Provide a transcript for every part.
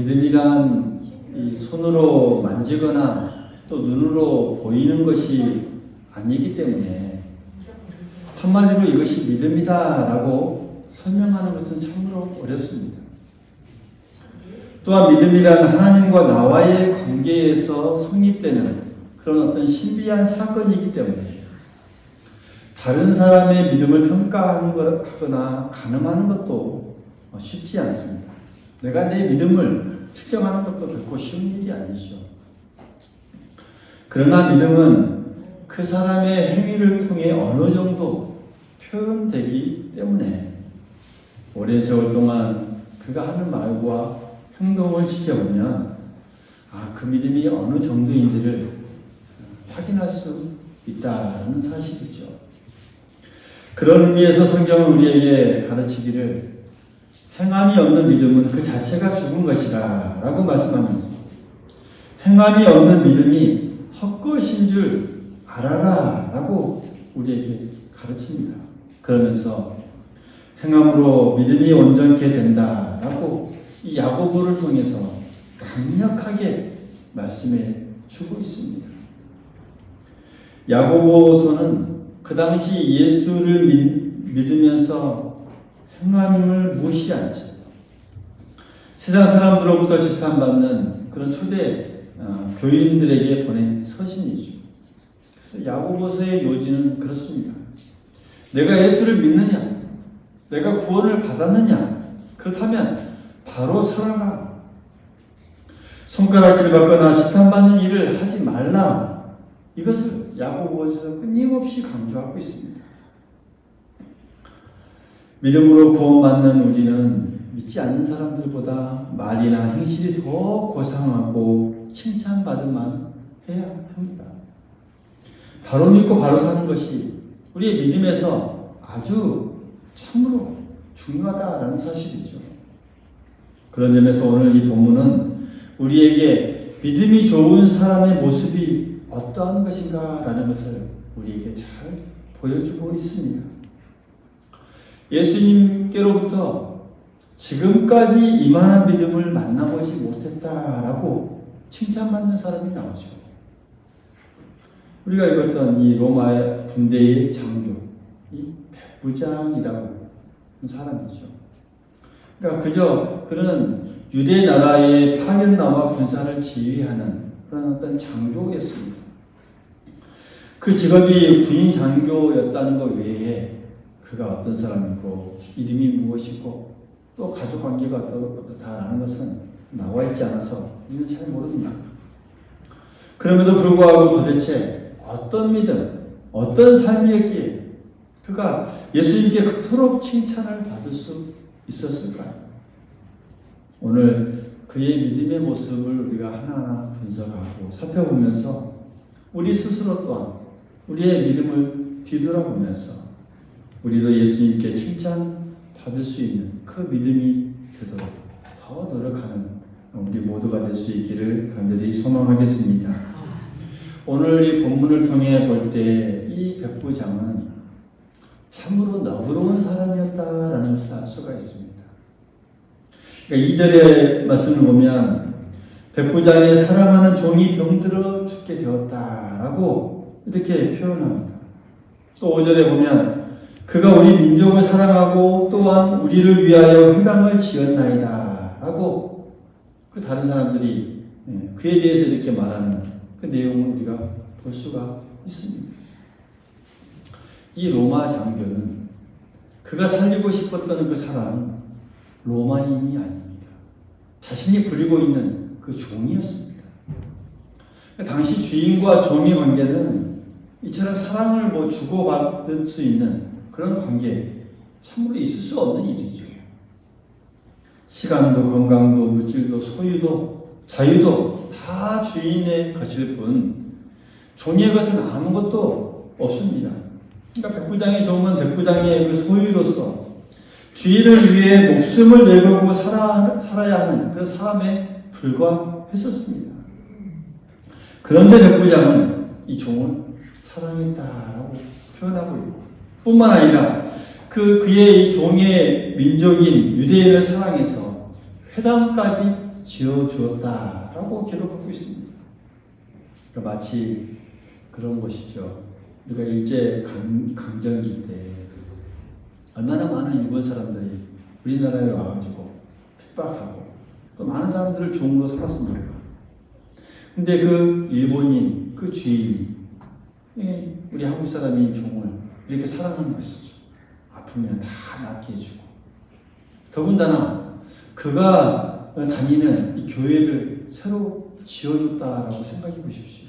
믿음이란 이 손으로 만지거나 또 눈으로 보이는 것이 아니기 때문에 한마디로 이것이 믿음이다라고 설명하는 것은 참으로 어렵습니다. 또한 믿음이란 하나님과 나와의 관계에서 성립되는 그런 어떤 신비한 사건이기 때문에 다른 사람의 믿음을 평가하거나 가늠하는 것도 쉽지 않습니다. 내가 내 믿음을 측정하는 것도 결코 쉬운 일이 아니죠. 그러나 믿음은 그 사람의 행위를 통해 어느 정도 표현되기 때문에 오랜 세월 동안 그가 하는 말과 행동을 지켜보면 그 믿음이 어느 정도인지를 확인할 수 있다는 사실이죠. 그런 의미에서 성경은 우리에게 가르치기를 행함이 없는 믿음은 그 자체가 죽은 것이라 라고 말씀하면서 행함이 없는 믿음이 헛것인 줄 알아라 라고 우리에게 가르칩니다. 그러면서 행함으로 믿음이 온전케 된다 라고 이 야고보를 통해서 강력하게 말씀해 주고 있습니다. 야고보서는 그 당시 예수를 믿으면서 행함을 무시한 채 세상 사람들로부터 지탄받는 그런 초대 교인들에게 보낸 서신이죠. 그래서 야고보서의 요지는 그렇습니다. 내가 예수를 믿느냐? 내가 구원을 받았느냐? 그렇다면 바로 살아라. 손가락질 받거나 지탄받는 일을 하지 말라. 이것을 야고보서에서 끊임없이 강조하고 있습니다. 믿음으로 구원받는 우리는 믿지 않는 사람들보다 말이나 행실이 더 고상하고 칭찬받을만 해야 합니다. 바로 믿고 바로 사는 것이 우리의 믿음에서 아주 참으로 중요하다라는 사실이죠. 그런 점에서 오늘 이 본문은 우리에게 믿음이 좋은 사람의 모습이 어떠한 것인가 라는 것을 우리에게 잘 보여주고 있습니다. 예수님께로부터 지금까지 이만한 믿음을 만나보지 못했다라고 칭찬받는 사람이 나오죠. 우리가 읽었던 이 로마 군대의 장교, 이 백부장이라고 하는 사람이죠. 그러니까 그저 그는 유대 나라의 파견나와 군사를 지휘하는 그런 어떤 장교였습니다. 그 직업이 군인 장교였다는 것 외에 그가 어떤 사람이고 이름이 무엇이고 또 가족 관계가 어떻다라는 것은 나와 있지 않아서 우리는 잘 모릅니다. 그럼에도 불구하고 도대체 어떤 믿음, 어떤 삶이었기에 그가 예수님께 그토록 칭찬을 받을 수 있었을까요? 오늘 그의 믿음의 모습을 우리가 하나하나 분석하고 살펴보면서 우리 스스로 또한 우리의 믿음을 뒤돌아보면서 우리도 예수님께 칭찬받을 수 있는 그 믿음이 되도록 더 노력하는 우리 모두가 될 수 있기를 간절히 소망하겠습니다. 오늘 이 본문을 통해 볼 때 이 백부장은 참으로 너그러운 사람이었다라는 것을 알 수가 있습니다. 그러니까 2절의 말씀을 보면 백부장의 사랑하는 종이 병들어 죽게 되었다라고 이렇게 표현합니다. 또 5절에 보면 그가 우리 민족을 사랑하고 또한 우리를 위하여 회당을 지었나이다 라고 그 다른 사람들이 그에 대해서 이렇게 말하는 그 내용을 우리가 볼 수가 있습니다. 이 로마 장교는 그가 살리고 싶었던 그 사람은 로마인이 아닙니다. 자신이 부리고 있는 그 종이었습니다. 당시 주인과 종의 관계는 이처럼 사랑을 주고받을 수 있는 그런 관계 참으로 있을 수 없는 일이죠. 시간도 건강도 물질도 소유도 자유도 다 주인의 것일 뿐 종의 것은 아무것도 없습니다. 그러니까 백부장의 종은 백부장의 그 소유로서 주인을 위해 목숨을 내걸고 살아야 하는 그 사람에 불과했었습니다. 그런데 백부장은 이 종을 사랑했다라고 표현하고 있고 뿐만 아니라 그의 이 종의 민족인 유대인을 사랑해서 회당까지 지어주었다라고 기록하고 있습니다. 그러니까 마치 그런 것이죠. 우리가 일제 강점기 때 얼마나 많은 일본 사람들이 우리나라에 와가지고 핍박하고 또 많은 사람들을 종으로 삼았습니까? 근데 그 일본인, 그 주인이 우리 한국 사람인 종을 이렇게 사랑하는 것이죠. 아프면 다 낫게 해주고. 더군다나 그가 다니는 이 교회를 새로 지어줬다라고 생각해 보십시오.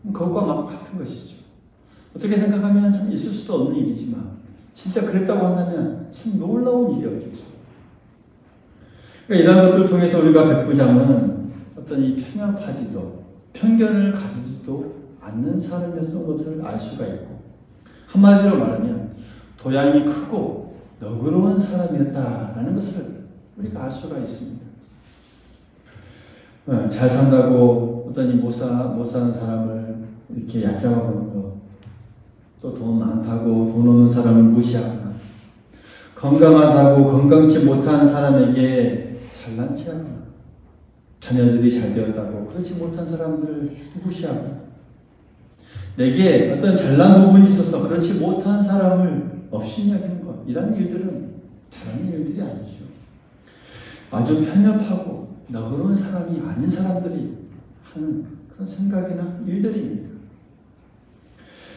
그것과 막 같은 것이죠. 어떻게 생각하면 참 있을 수도 없는 일이지만 진짜 그랬다고 한다면 참 놀라운 일이었겠죠. 그러니까 이런 것들을 통해서 우리가 백부장은 어떤 이 편협하지도 편견을 가지지도 않는 사람이었던 것을 알 수가 있고, 한마디로 말하면 도양이 크고 너그러운 사람이었다라는 것을 우리가 알 수가 있습니다. 잘 산다고 어떤 이 못 사는 사람을 이렇게 얕잡아 보는 것, 또 돈 많다고 돈 없는 사람을 무시하거나, 건강하다고 건강치 못한 사람에게 잘난 체하거나, 자녀들이 잘 되었다고 그렇지 못한 사람들을 무시하거나, 내게 어떤 잘난 부분이 있어서 그렇지 못한 사람을 없이 여기는 것, 이런 일들은 잘하는 일들이 아니죠. 아주 편협하고 너그러운 사람이 아닌 사람들이 하는 그런 생각이나 일들입니다.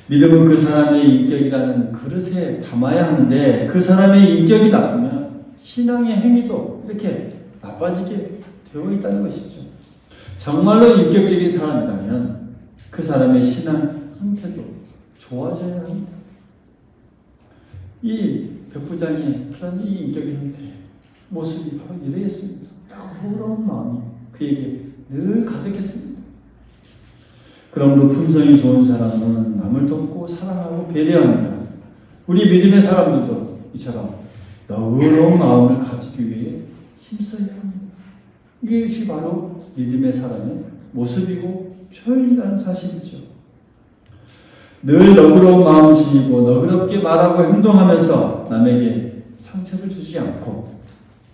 믿음은 그 사람의 인격이라는 그릇에 담아야 하는데 그 사람의 인격이 나쁘면 신앙의 행위도 이렇게 나빠지게 되어 있다는 것이죠. 정말로 인격적인 사람이라면 그 사람의 신앙 상태도 좋아져야 합니다. 이 백부장의 그런 이 인격의 형태, 모습이 바로 이러했습니다. 따가운 마음이 그에게 늘 가득했습니다. 그러므로 품성이 좋은 사람은 남을 돕고 사랑하고 배려합니다. 우리 믿음의 사람들도 이처럼 너그러운 마음을 가지기 위해 힘써야 합니다. 이것이 바로 믿음의 사람의 모습이고 표현이라는 사실이죠. 늘 너그러운 마음을 지니고 너그럽게 말하고 행동하면서 남에게 상처를 주지 않고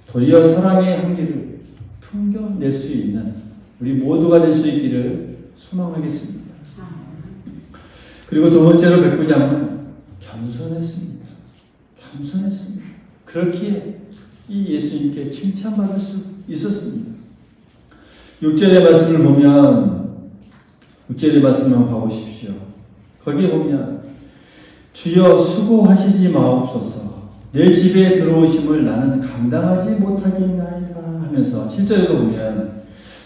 도리어 사랑의 향기를 풍겨낼 수 있는 우리 모두가 될 수 있기를 소망하겠습니다. 그리고 두 번째로 백부장은 겸손했습니다. 겸손했습니다. 그렇기에 이 예수님께 칭찬받을 수 있었습니다. 6절의 말씀을 보면 6절의 말씀을 봐보십시오. 거기에 보면 주여 수고하시지 마옵소서 내 집에 들어오심을 나는 감당하지 못하겠나이다 하면서 7절에도 보면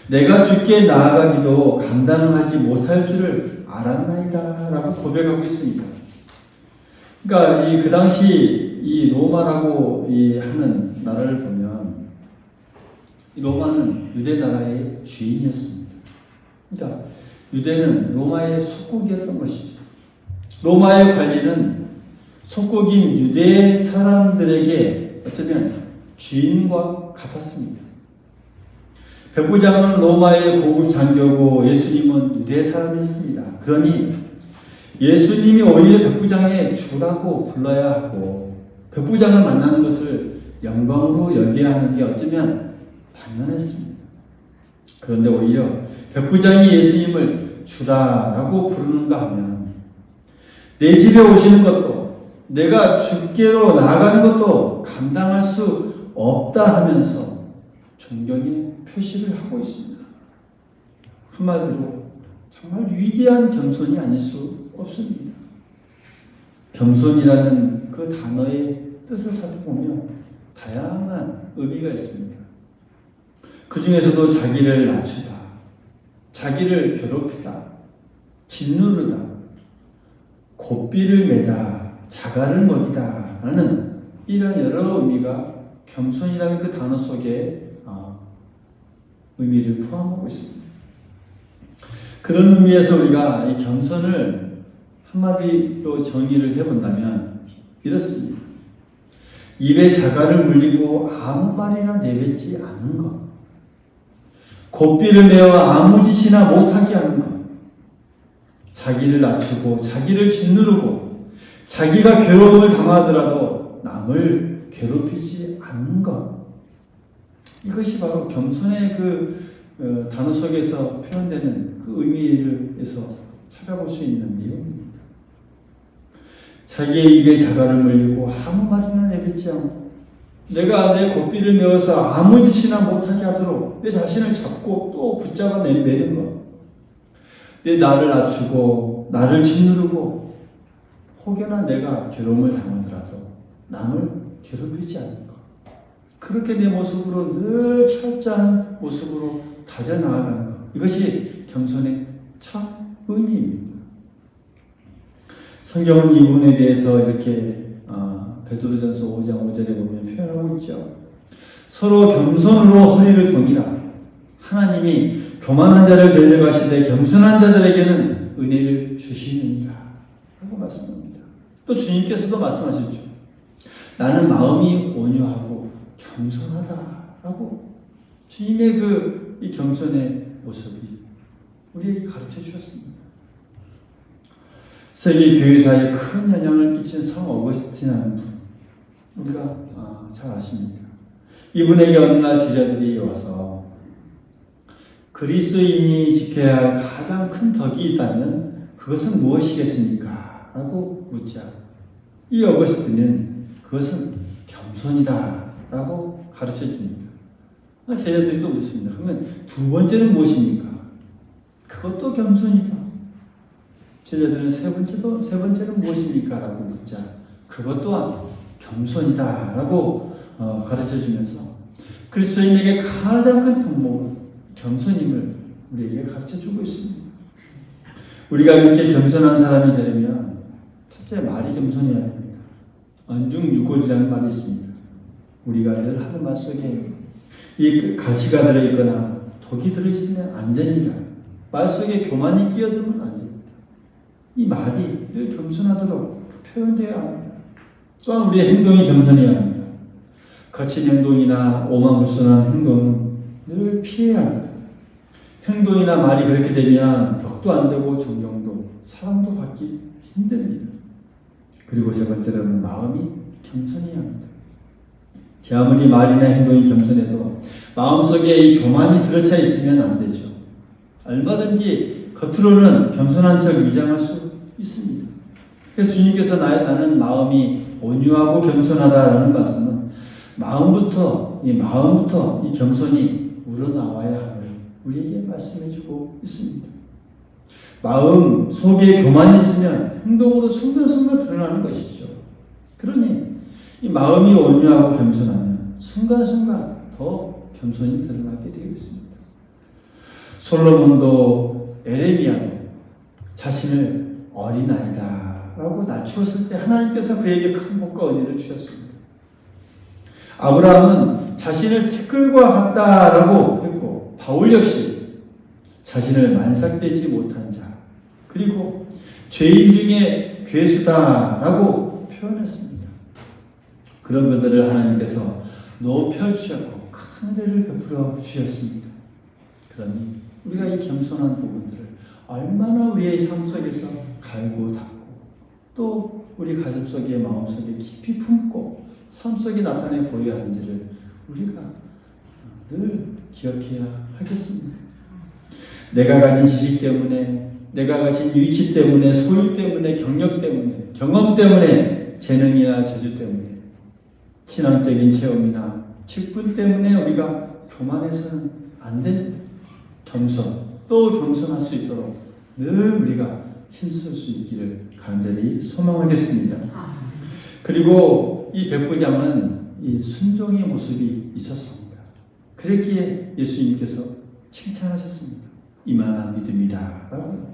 내가 주께 나아가기도 감당하지 못할 줄을 알았나이다 라고 고백하고 있습니다. 그러니까 그 당시 이 로마라고 하는 나라를 보면 이 로마는 유대 나라의 주인이었습니다. 그러니까 유대는 로마의 속국이었던 것이죠. 로마의 관리는 속국인 유대 사람들에게 어쩌면 주인과 같았습니다. 백부장은 로마의 고급 장교고 예수님은 유대 사람이었습니다. 그러니 예수님이 오히려 백부장의 주라고 불러야 하고 백부장을 만나는 것을 영광으로 여겨야 하는 게 어쩌면 당연했습니다. 그런데 오히려 백부장이 예수님을 주라라고 부르는가 하면 내 집에 오시는 것도 내가 주께로 나아가는 것도 감당할 수 없다 하면서 존경의 표시를 하고 있습니다. 한마디로 정말 위대한 겸손이 아닐 수 없습니다. 겸손이라는 그 단어의 뜻을 살펴보면 다양한 의미가 있습니다. 그 중에서도 자기를 낮추다, 자기를 괴롭히다, 짓누르다, 고삐를 매다, 자갈을 먹이다 라는 이런 여러 의미가 겸손이라는 그 단어 속에 의미를 포함하고 있습니다. 그런 의미에서 우리가 이 겸손을 한마디로 정의를 해본다면 이렇습니다. 입에 자갈을 물리고 아무 말이나 내뱉지 않는 것, 고삐를 메어 아무 짓이나 못하게 하는 것, 자기를 낮추고 자기를 짓누르고 자기가 괴로움을 당하더라도 남을 괴롭히지 않는 것, 이것이 바로 겸손의 단어 속에서 표현되는 그 의미에서 찾아볼 수 있는 내용입니다. 자기의 입에 자갈을 물리고 아무 말이나 내뱉지 않고 내가 내 고삐를 메어서 아무 짓이나 못하게 하도록 내 자신을 잡고 또 붙잡아 내는 것, 내 나를 낮추고 나를 짓누르고 혹여나 내가 괴로움을 당하더라도 남을 괴롭히지 않는 것, 그렇게 내 모습으로 늘 철저한 모습으로 다져나아가는 것, 이것이 겸손의 참 의미입니다. 성경은 이 부분에 대해서 이렇게 베드로전서 5장 5절에 보면 표현하고 있죠. 서로 겸손으로 허리를 동이라. 하나님이 교만한 자를 데려가시되 겸손한 자들에게는 은혜를 주시느니라 라고 말씀합니다. 또 주님께서도 말씀하셨죠. 나는 마음이 온유하고 겸손하다라고 주님의 이 겸손의 모습이 우리에게 가르쳐 주셨습니다. 세계 교회사에 큰 영향을 끼친 성 어거스틴이라는 분, 우리가 잘 아십니다. 이분에게 어느 날 제자들이 와서 그리스도인이 지켜야 할 가장 큰 덕이 있다면 그것은 무엇이겠습니까? 라고 묻자 이 어거스틴은 그것은 겸손이다 라고 가르쳐 줍니다. 제자들이 또 묻습니다. 그러면 두 번째는 무엇입니까? 그것도 겸손이다. 제자들은 세 번째는 무엇입니까? 라고 묻자 그것 또한 겸손이다 라고 가르쳐 주면서 그리스도인에게 가장 큰 덕목은 겸손임을 우리에게 가르쳐 주고 있습니다. 우리가 이렇게 겸손한 사람이 되려면 첫째, 말이 겸손해야 됩니다. 언중유골이라는 말이 있습니다. 우리가 늘 하는 말 속에 이 가시가 들어있거나 독이 들어있으면 안 됩니다. 말 속에 교만이 끼어들면 안 됩니다. 이 말이 늘 겸손하도록 표현되어야 합니다. 또한 우리의 행동이 겸손해야 합니다. 거친 행동이나 오만부순한 행동은 늘 피해야 합니다. 행동이나 말이 그렇게 되면 덕도 안 되고 존경도 사랑도 받기 힘듭니다. 그리고 세 번째로는 마음이 겸손해야 합니다. 제 아무리 말이나 행동이 겸손해도 마음속에 이 교만이 들어차 있으면 안 되죠. 얼마든지 겉으로는 겸손한 척 위장할 수 있습니다. 그래서 주님께서 나는 마음이 온유하고 겸손하다라는 말씀은 마음부터 이 겸손이 우러나와야 함을 우리에게 말씀해주고 있습니다. 마음 속에 교만이 있으면 행동으로 순간순간 드러나는 것이죠. 그러니 이 마음이 온유하고 겸손하면 순간순간 더 겸손이 드러나게 되겠습니다. 솔로몬도 에레미야도 자신을 어린아이다 라고 낮추었을 때 하나님께서 그에게 큰 복과 은혜를 주셨습니다. 아브라함은 자신을 티끌과 같다라고 했고 바울 역시 자신을 만삭되지 못한 자 그리고 죄인 중에 괴수다라고 표현했습니다. 그런 그들을 하나님께서 높여주셨고 큰 은혜를 베풀어 주셨습니다. 그러니 우리가 이 겸손한 부분들을 얼마나 우리의 삶 속에서 갈고 닦고 또 우리 가슴 속에 마음 속에 깊이 품고 삶 속에 나타내 보여야 하는지를 우리가 늘 기억해야 하겠습니다. 내가 가진 지식 때문에, 내가 가진 위치 때문에, 소유 때문에, 경력 때문에, 경험 때문에, 재능이나 재주 때문에, 신앙적인 체험이나 직분 때문에 우리가 교만해서는 안 됩니다. 또 겸손할 수 있도록 늘 우리가 힘쓸 수 있기를 간절히 소망하겠습니다. 그리고 이 백부장은 이 순종의 모습이 있었습니다. 그랬기에 예수님께서 칭찬하셨습니다. 이만한 믿음이다 라고요.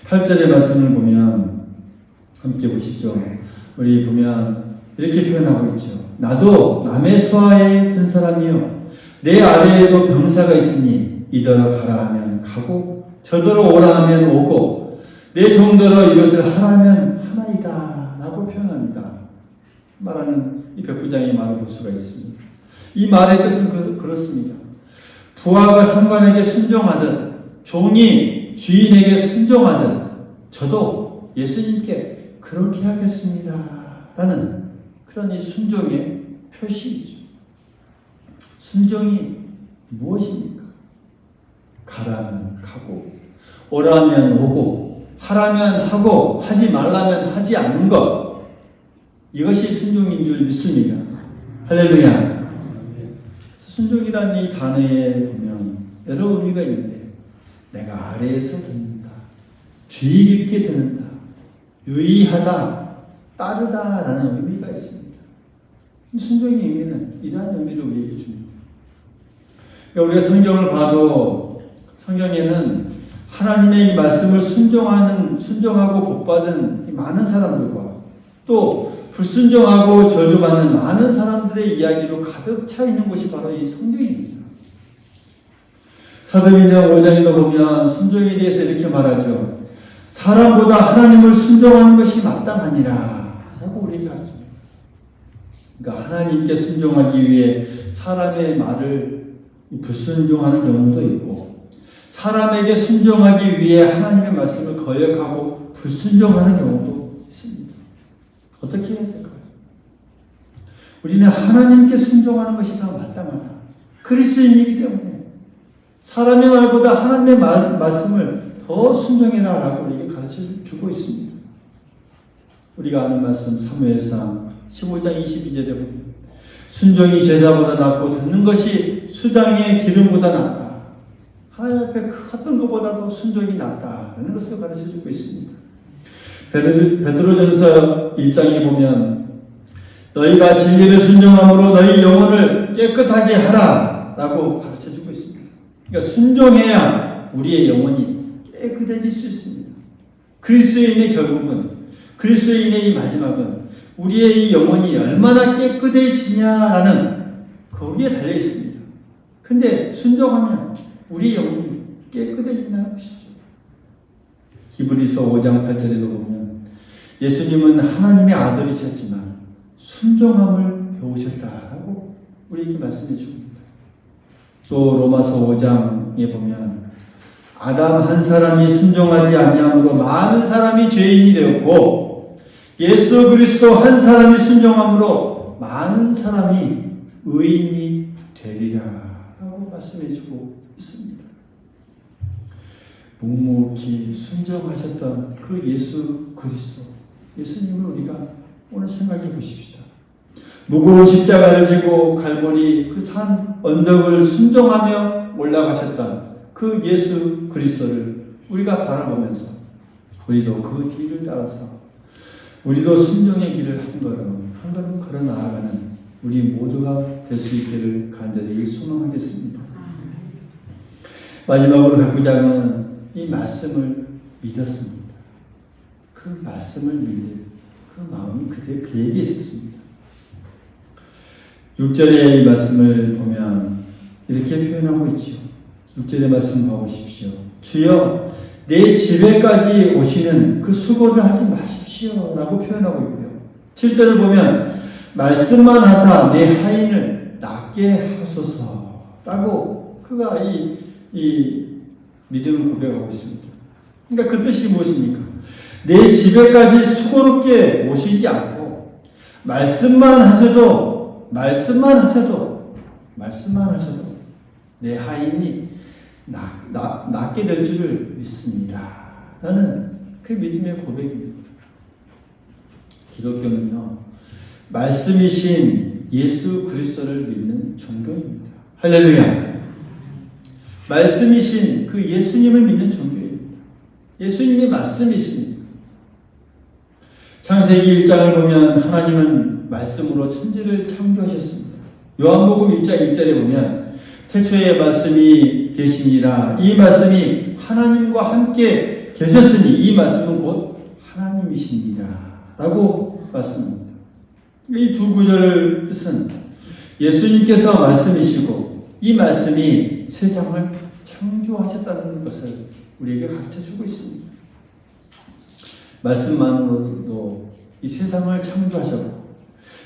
8절의 말씀을 보면 함께 보시죠. 우리 보면 이렇게 표현하고 있죠. 나도 남의 수하에 든 사람이요 내 아래에도 병사가 있으니 이더러 가라 하면 가고 저더러 오라 하면 오고 내 종더러 이것을 하라면 하나이다 라고 표현합니다. 말하는 이 백부장의 말을 볼 수가 있습니다. 이 말의 뜻은 그렇습니다. 부하가 상관에게 순종하듯 종이 주인에게 순종하듯 저도 예수님께 그렇게 하겠습니다 라는 그런 이 순종의 표시이죠. 순종이 무엇입니까? 가라면 가고, 오라면 오고, 하라면 하고, 하지 말라면 하지 않는 것. 이것이 순종인 줄 믿습니다. 할렐루야. 순종이라는 이 단어에 보면 여러 의미가 있는데, 내가 아래에서 듣는다, 주의 깊게 듣는다, 유의하다, 따르다라는 의미가 있습니다. 순종의 의미는 이러한 의미를 우리에게 줍니다. 우리가 성경을 봐도 성경에는 하나님의 이 말씀을 순종하고 복받은 많은 사람들과 또 불순종하고 저주받는 많은 사람들의 이야기로 가득 차 있는 곳이 바로 이 성경입니다. 사도행전 5장에도 보면 순종에 대해서 이렇게 말하죠. 사람보다 하나님을 순종하는 것이 마땅하니라 라고 우리에게 하십니다. 그러니까 하나님께 순종하기 위해 사람의 말을 불순종하는 경우도 있고, 사람에게 순종하기 위해 하나님의 말씀을 거역하고 불순종하는 경우도 있습니다. 어떻게 해야 될까요? 우리는 하나님께 순종하는 것이 더 마땅하다. 그리스도인이기 때문에 사람의 말보다 하나님의 말씀을 더 순종해라 라고 우리에게 가르쳐주고 있습니다. 우리가 아는 말씀 사무엘상 15장 22절에 보면 순종이 제사보다 낫고 듣는 것이 수장의 기름보다 낫다. 하나님 앞에 어떤 것보다도 순종이 낫다라는 것을 가르쳐주고 있습니다. 베드로전서 1장에 보면 너희가 진리를 순종함으로 너희 영혼을 깨끗하게 하라 라고 가르쳐주고 있습니다. 그러니까 순종해야 우리의 영혼이 깨끗해질 수 있습니다. 그리스도인의 결국은, 그리스도인의 이 마지막은 우리의 이 영혼이 얼마나 깨끗해지냐라는 거기에 달려 있습니다. 근데 순종하면 우리의 영혼이 깨끗해진다는 것이죠. 히브리서 5장 8절에도 보면 예수님은 하나님의 아들이셨지만 순종함을 배우셨다라고 우리에게 말씀해 줍니다. 또 로마서 5장에 보면 아담 한 사람이 순종하지 아니함으로 많은 사람이 죄인이 되었고 예수 그리스도 한 사람이 순종함으로 많은 사람이 의인이 되리라 라고 말씀해 주고 있습니다. 묵묵히 순종하셨던 그 예수 그리스도, 예수님을 우리가 오늘 생각해 보십시다. 무거운 십자가를 지고 갈보리 그 산 언덕을 순종하며 올라가셨던 그 예수 그리스도를 우리가 바라보면서 우리도 그 뒤를 따라서 우리도 순종의 길을 한 걸음 걸어 나아가는 우리 모두가 될 수 있기를 간절히 소망하겠습니다. 마지막으로 백부장은 이 말씀을 믿었습니다. 그 말씀을 믿을 그 마음이 그에게 있었습니다. 6절의 이 말씀을 보면 이렇게 표현하고 있죠. 6절의 말씀 봐보십시오. 주여 내 집에까지 오시는 그 수고를 하지 마십시오 라고 표현하고 있고요. 7절을 보면 말씀만 하사 내 하인을 낫게 하소서 라고 그가 이 믿음을 고백하고 있습니다. 그러니까 그 뜻이 무엇입니까? 내 집에까지 수고롭게 오시지 않고 말씀만 하셔도 내 하인이 낫게 될 줄을 믿습니다 라는 그 믿음의 고백입니다. 기독교는요, 말씀이신 예수 그리스도를 믿는 종교입니다. 할렐루야. 말씀이신 그 예수님을 믿는 종교입니다. 예수님이 말씀이십니다. 창세기 1장을 보면 하나님은 말씀으로 천지를 창조하셨습니다. 요한복음 1장 1절에 보면 태초에 말씀이 계시니라 이 말씀이 하나님과 함께 계셨으니 이 말씀은 곧 하나님이십니다 라고 말씀합니다. 이 두 구절의 뜻은 예수님께서 말씀이시고 이 말씀이 세상을 창조하셨다는 것을 우리에게 가르쳐주고 있습니다. 말씀만으로도 이 세상을 창조하셨고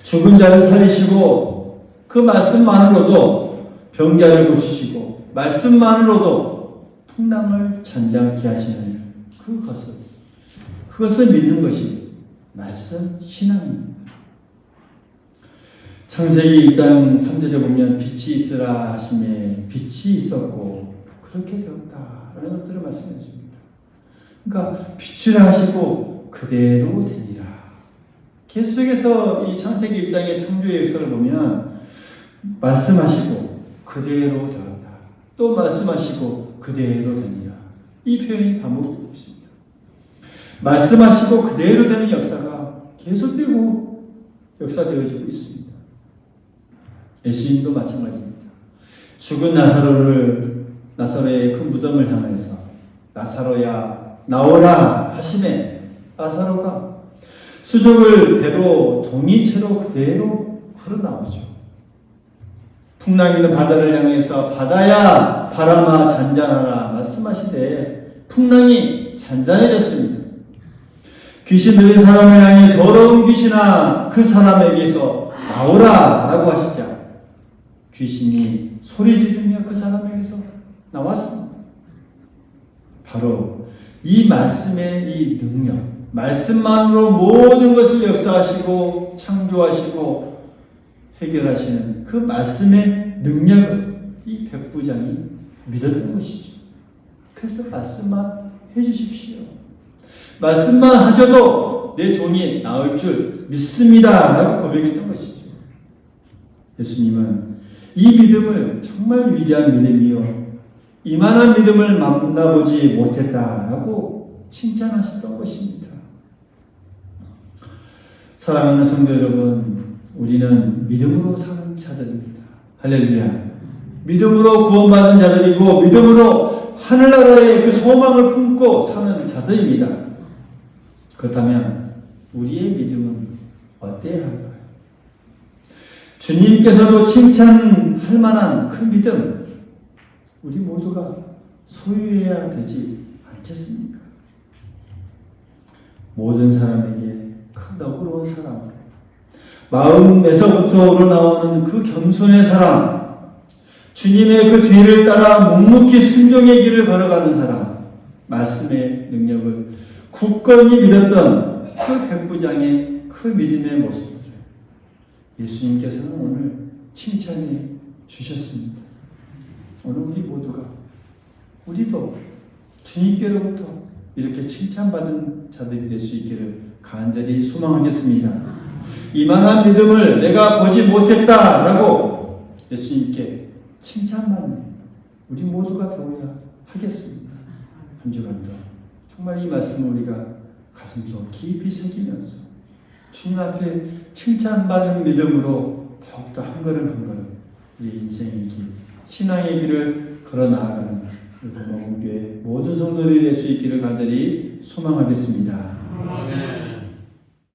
죽은 자를 살리시고 그 말씀만으로도 병자를 고치시고 말씀만으로도 풍랑을 잔잔케 하시는 그것을 믿는 것이 말씀 신앙입니다. 창세기 1장 3절에 보면 빛이 있으라 하심에 빛이 있었고 그렇게 되었다 라는 것들을 말씀해 줍니다. 그러니까 빛을 하시고 그대로 되니라. 계속해서 이 창세기 1장의 창조의 역사를 보면 말씀하시고 그대로 되었다. 또 말씀하시고 그대로 되니라. 이 표현이 반복되고 있습니다. 말씀하시고 그대로 되는 역사가 계속되고 역사되어지고 있습니다. 예수님도 마찬가지입니다. 죽은 나사로의 그 무덤을 향해서 나사로야 나오라 하심에 나사로가 수족을 배로 동이채로 그대로 걸어 나오죠. 풍랑이는 바다를 향해서 바다야 바람아 잔잔하라 말씀하시되 풍랑이 잔잔해졌습니다. 귀신 들린 사람을 향해 더러운 귀신아 그 사람에게서 나오라 라고 하시자 귀신이 소리 지르며 그 사람에게서 나왔습니다. 바로 이 말씀의 이 능력, 말씀만으로 모든 것을 역사하시고 창조하시고 해결하시는 그 말씀의 능력을 이 백부장이 믿었던 것이죠. 그래서 말씀만 해주십시오. 말씀만 하셔도 내 종이 나을 줄 믿습니다 라고 고백했던 것이죠. 예수님은 이 믿음을 정말 위대한 믿음이요 이만한 믿음을 만나보지 못했다라고 칭찬하셨던 것입니다. 사랑하는 성도 여러분, 우리는 믿음으로 사는 자들입니다. 할렐루야. 믿음으로 구원받은 자들이고 믿음으로 하늘나라의 그 소망을 품고 사는 자들입니다. 그렇다면 우리의 믿음은 어때야 할까요? 주님께서도 칭찬할 만한 그 믿음 우리 모두가 소유해야 되지 않겠습니까? 모든 사람에게 큰 너그러운 사랑, 마음에서부터 우러나오는 그 겸손의 사랑, 주님의 그 뒤를 따라 묵묵히 순종의 길을 걸어가는 사람, 말씀의 능력을 굳건히 믿었던 그 백부장의 그 믿음의 모습을 예수님께서는 오늘 칭찬해 주셨습니다. 오늘 우리 모두가 우리도 주님께로부터 이렇게 칭찬받은 자들이 될 수 있기를 간절히 소망하겠습니다. 이만한 믿음을 내가 보지 못했다라고 예수님께 칭찬받는 우리 모두가 되어야 하겠습니다. 한 주간도 정말 이 말씀을 우리가 가슴속 깊이 새기면서 주님 앞에 칭찬받는 믿음으로 더욱더 한 걸음 한 걸음 우리 인생의 길, 신앙의 길을 걸어 나아가는 고마운 교회 모든 성도들이 될 수 있기를 간절히 소망하겠습니다. 아멘.